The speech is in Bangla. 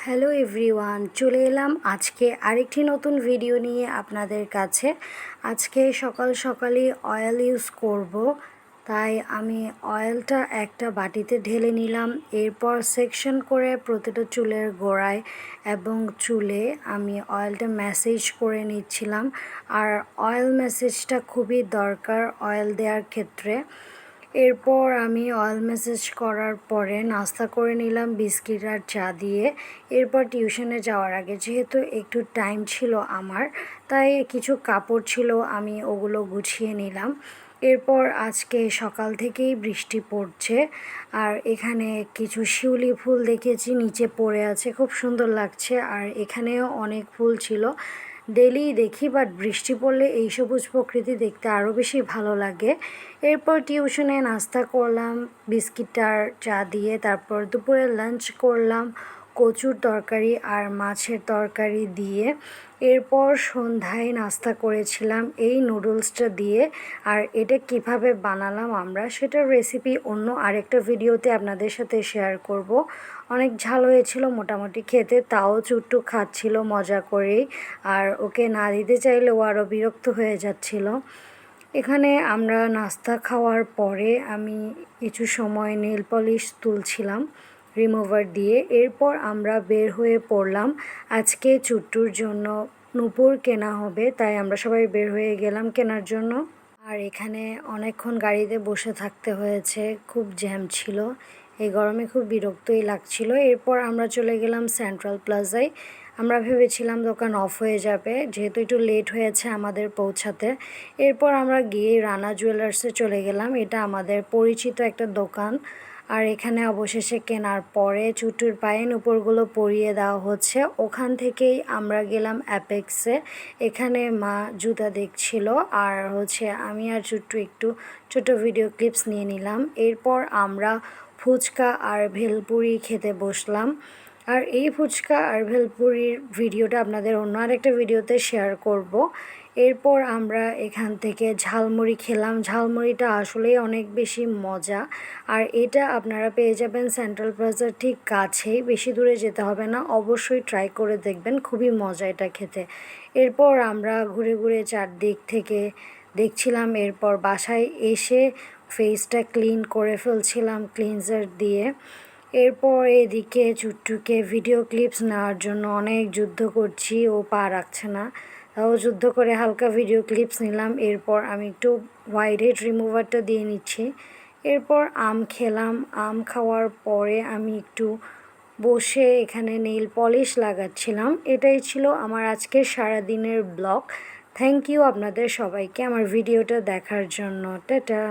হ্যালো এভরিওয়ান, চলে এলাম আজকে আরেকটি নতুন ভিডিও নিয়ে আপনাদের কাছে। আজকে সকাল সকালই অয়েল ইউজ করব, তাই আমি অয়েলটা একটা বাটিতে ঢেলে নিলাম। এরপর সেকশন করে প্রতিটা চুলের গোড়ায় এবং চুলে আমি অয়েলটা ম্যাসেজ করে নিচ্ছিলাম। আর অয়েল ম্যাসেজটা খুবই দরকার অয়েল দেওয়ার ক্ষেত্রে। এরপর আমি অয়েল ম্যাসেজ করার পরে নাস্তা করে নিলাম বিস্কিট আর চা দিয়ে। এরপর টিউশনে যাওয়ার আগে যেহেতু একটু টাইম ছিল আমার, তাই কিছু কাপড় ছিল আমি ওগুলো গুছিয়ে নিলাম। এরপর আজকে সকাল থেকেই বৃষ্টি পড়ছে, আর এখানে কিছু শিউলি ফুল দেখেছি নিচে পড়ে আছে, খুব সুন্দর লাগছে। আর এখানেও অনেক ফুল ছিল, ডেলি দেখি, বাট বৃষ্টি পড়লে এই সবুজ প্রকৃতি দেখতে আরও বেশি ভালো লাগে। এরপর টিউশনে নাস্তা করলাম বিস্কিট আর চা দিয়ে। তারপর দুপুরে লাঞ্চ করলাম কচুর তরকারি আর মাছের তরকারি দিয়ে। এরপর সন্ধ্যায় নাস্তা করেছিলাম এই নুডলসটা দিয়ে। আর এটা কিভাবে বানালাম আমরা সেটার রেসিপি অন্য আরেকটা ভিডিওতে আপনাদের সাথে শেয়ার করব। অনেক ঝাল হয়েছিল মোটামুটি খেতে, তাও চুট্টু খাচ্ছিল মজা করেই। আর ওকে না দিতে চাইলে ও আরও বিরক্ত হয়ে যাচ্ছিল। এখানে আমরা নাস্তা খাওয়ার পরে আমি কিছু সময় নেল পলিশ তুলছিলাম রিমুভার দিয়ে। এরপর আমরা বের হয়ে পড়লাম। আজকে চুট্টুর জন্য নূপুর কেনা হবে, তাই আমরা সবাই বের হয়ে গেলাম কেনার জন্য। আর এখানে অনেকক্ষণ গাড়িতে বসে থাকতে হয়েছে, খুব জ্যাম ছিল, এই গরমে খুব বিরক্তই লাগছিল। এরপর আমরা চলে গেলাম সেন্ট্রাল প্লাজায়। আমরা ভেবেছিলাম দোকান অফ হয়ে যাবে, যেহেতু একটু লেট হয়েছে আমাদের পৌঁছাতে। এরপর আমরা গিয়ে রানা জুয়েলার্সে চলে গেলাম, এটা আমাদের পরিচিত একটা দোকান। আর এখানে অবশেষে কেনার পরে চুট্টুর পায়ে নুপুরগুলো পরিয়ে দেওয়া হচ্ছে। ওখান থেকেই আমরা গেলাম অ্যাপেক্সে, এখানে মা জুতা দেখছিল। আর আমি আর চুট্টু একটু ছোটো ভিডিও ক্লিপস নিয়ে নিলাম। এরপর আমরা ফুচকা আর ভেলপুরি খেতে বসলাম। আর এই ফুচকা আর ভেলপুরির ভিডিওটা আপনাদের অন্য আরেকটা ভিডিওতে শেয়ার করব। এরপর আমরা এখান থেকে ঝালমুড়ি খেলাম। ঝালমুড়িটা আসলেই অনেক বেশি মজা। আর এটা আপনারা পেয়ে যাবেন সেন্ট্রাল প্লাজার ঠিক কাছেই, বেশি দূরে যেতে হবে না। অবশ্যই ট্রাই করে দেখবেন, খুবই মজা এটা খেতে। এরপর আমরা ঘুরে ঘুরে চারদিক থেকে দেখছিলাম। এরপর বাসায় এসে ফেসটা ক্লিন করে ফেলছিলাম ক্লিনজার দিয়ে। এরপর এদিকে চুট্টুকে ভিডিও ক্লিপস নেওয়ার জন্য অনেক যুদ্ধ করছি, ও পা রাখছে না, তাও যুদ্ধ করে হালকা ভিডিও ক্লিপস নিলাম। এরপর আমি একটু হোয়াইট হেড রিমুভারটা দিয়ে নিচ্ছি। এরপর আম খেলাম। আম খাওয়ার পরে আমি একটু বসে এখানে নেইল পলিশ লাগাচ্ছিলাম। এটাই ছিল আমার আজকের সারাদিনের ব্লগ। থ্যাংক ইউ আপনাদের সবাইকে আমার ভিডিওটা দেখার জন্য। টাটা।